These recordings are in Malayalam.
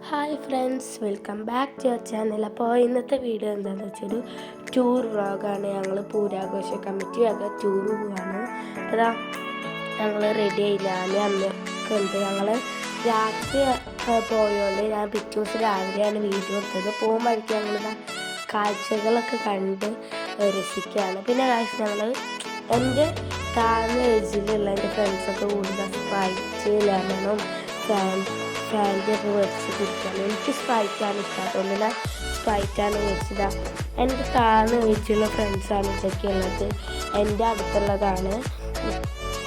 Hi friends, welcome back to your channel. അപ്പോൾ ഇന്നത്തെ വീഡിയോ എന്താണെന്ന് വെച്ചാൽ ഒരു ടൂർ വ്ളോഗാണ്. ഞങ്ങൾ പൂരാഘോഷ കമ്മിറ്റി വക ടൂർ പോവാണ്. അപ്പോൾ ഞങ്ങൾ റെഡി ആയി. ഞാൻ അന്നൊക്കെ ഉണ്ട്. ഞങ്ങൾ രാത്രി പോയതുകൊണ്ട് ഞാൻ പിറ്റേ ദിവസം രാവിലെയാണ് വീഡിയോ എടുത്തത്. പോകുമ്പോഴേക്കും ഞങ്ങളിതാ കാഴ്ചകളൊക്കെ കണ്ട് രസിക്കുകയാണ്. പിന്നെ ഞങ്ങൾ എൻ്റെ താഴ്ന്ന ഏജിലുള്ള എൻ്റെ ഫ്രണ്ട്സൊക്കെ കൂടുതൽ സ്പ്രൈറ്റ് ലെമണും ഫാൻറ്റൊക്കെ മേടിച്ച് കുടിക്കാൻ. എനിക്ക് സ്പ്രൈറ്റാണ് ഇഷ്ടമായതുകൊണ്ട് ഞാൻ സ്പ്രൈറ്റാണ് മേടിച്ചതാണ്. എൻ്റെ താഴ്ന്ന ഏജിലുള്ള ഫ്രണ്ട്സാണ് ഇതൊക്കെ ഉള്ളത്. എൻ്റെ അടുത്തുള്ളതാണ്.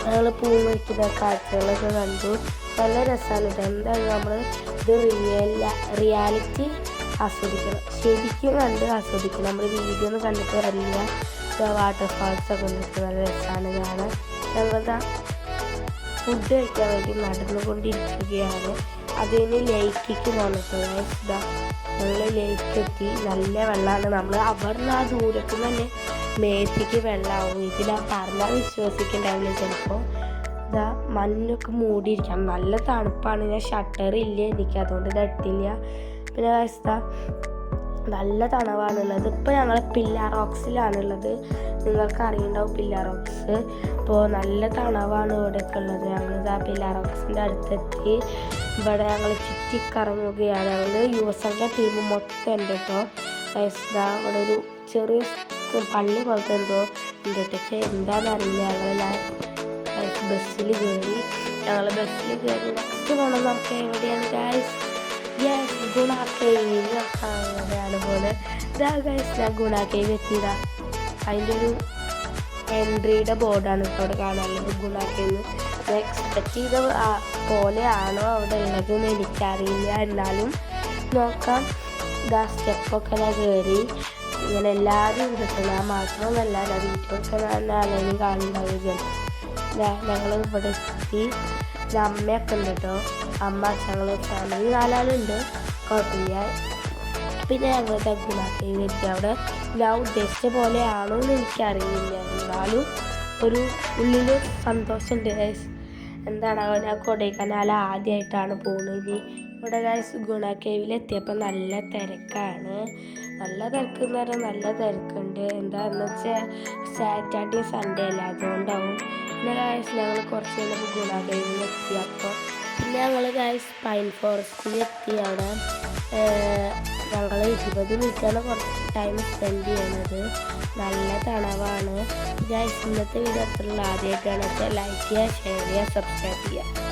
ഞങ്ങൾ പൂ മേടിക്കുന്ന കാഴ്ചകളൊക്കെ കണ്ടു. നല്ല രസമാണ് ഇത്. എന്തായാലും നമ്മൾ ഇത് റിയാലിറ്റി ആസ്വദിക്കണം, ശരിക്കും കണ്ട് ആസ്വദിക്കണം. നമ്മൾ വീഡിയോ ഒന്നും കണ്ടിട്ട് വരില്ല. വാട്ടർഫാൾസൊക്കെ കണ്ടിട്ട് നല്ല രസമാണ് കാണാൻ. ഞങ്ങളുടെ ഫുഡ് കഴിക്കാൻ വേണ്ടി നടന്നുകൊണ്ടിരിക്കുകയാണ്. അതിന് ലേക്കിക്ക് പോന്നിട്ടുള്ള ഇതാ ഞങ്ങൾ ലേക്കെത്തി. നല്ല വെള്ളമാണ്. നമ്മൾ അവിടെ ആ ദൂരത്ത് തന്നെ മേത്തേക്ക് വെള്ളമാവും. ഇതിലാ പറഞ്ഞാൽ വിശ്വസിക്കണ്ടാവില്ല. ചിലപ്പോൾ ഇതാ മഞ്ഞൊക്കെ മൂടിയിരിക്കാം. നല്ല തണുപ്പാണ്. ഞാൻ ഷട്ടറില്ല എനിക്ക്, അതുകൊണ്ട് ഇത് ഇട്ടില്ല. പിന്നെ നല്ല തണവാണുള്ളത്. ഇപ്പോൾ ഞങ്ങൾ പില്ലാർ റോക്സിലാണുള്ളത്. നിങ്ങൾക്ക് അറിയുണ്ടാവും പില്ലാർ റോക്സ്. അപ്പോൾ നല്ല തണവാണ് ഇവിടെയൊക്കെ ഉള്ളത്. ഞങ്ങൾ പില്ലാർ റോക്സിൻ്റെ അടുത്തെത്തി. ഇവിടെ ഞങ്ങൾ ചുറ്റിക്കറങ്ങുകയാണ്. ഞങ്ങൾ യുവസംഘ ടീം മൊത്തം ഉണ്ട് കേട്ടോ. ഇവിടെ ഒരു ചെറിയ പള്ളി പോലത്തെ എന്തോ ഉണ്ട് കേട്ടോ. പക്ഷേ എന്താണെന്നറിയില്ല. ബസ്സിൽ കയറി. നെക്സ്റ്റ് പോകണം നമുക്ക് എവിടെയാണ് ഗൈസ്? ഗുണ കേവ് അങ്ങനെയാണ് പോലെ. ഇതാ ഗൈസ്, ഞാൻ ഗുണ കേവ് എത്തിയതാ. അതിൻ്റെ ഒരു എൻട്രിയുടെ ബോർഡാണ് ഇപ്പോൾ അവിടെ കാണാനുള്ളത്. ഗുണ കേവ് എക്സ്പെക്റ്റ് ചെയ്ത പോലെയാണോ അവിടെ ഉള്ളതെന്ന് എനിക്കറിയില്ല. എന്നാലും നോക്കാം. ഇതാ സ്റ്റെപ്പൊക്കെ ഞാൻ കയറി. ഇങ്ങനെ എല്ലാവരും കിട്ടും. ഞാൻ മാത്രമൊന്നല്ല, വീട്ടിലൊക്കെ ആണെങ്കിലും കാണുന്നുണ്ടാവുക. ഞങ്ങൾ ഇവിടെ എത്തി. അമ്മയൊക്കെ ഉണ്ട് കേട്ടോ. അമ്മ ഞങ്ങൾ ഫാമിലി 4 ആളുണ്ട്, കുഴപ്പമില്ല. പിന്നെ ഞങ്ങൾ ഗുണാക്കി എത്തി. അവിടെ ഞാൻ ഉദ്ദേശിച്ച പോലെയാണോ എന്ന് എനിക്കറിയില്ല. എന്നാലും ഒരു ഉള്ളിൽ സന്തോഷമുണ്ട്. എന്താണ് ഞാൻ കൊടൈക്കനാൽ ആദ്യമായിട്ടാണ് പോകുന്നത്. ഇവിടെ ഗുണ കേവിലെത്തിയപ്പോൾ നല്ല തിരക്കാണ്. നല്ല തിരക്ക് എന്ന് പറഞ്ഞാൽ നല്ല തിരക്കുണ്ട്. എന്താണെന്ന് വെച്ചാൽ സാറ്റർഡേ സൺഡേ അല്ല, അതുകൊണ്ടാവും. പിന്നെ ഞങ്ങൾ കുറച്ച് കഴിഞ്ഞപ്പോൾ ഗുണ കേവിലെത്തി. അപ്പോൾ പിന്നെ ഞങ്ങൾ പൈൻ ഫോറസ്റ്റിൽ എത്തി. അവിടെ ഞങ്ങൾ 20 മിനിറ്റാണ് കുറച്ച് ടൈം സ്പെൻഡ് ചെയ്യണത്. നല്ല തണവാണ്. ഇന്നത്തെ വീഡിയോ അത്രയുള്ള ആദ്യമായിട്ടാണ്. ലൈക്ക് ചെയ്യുക, ഷെയർ ചെയ്യുക, സബ്സ്ക്രൈബ് ചെയ്യുക.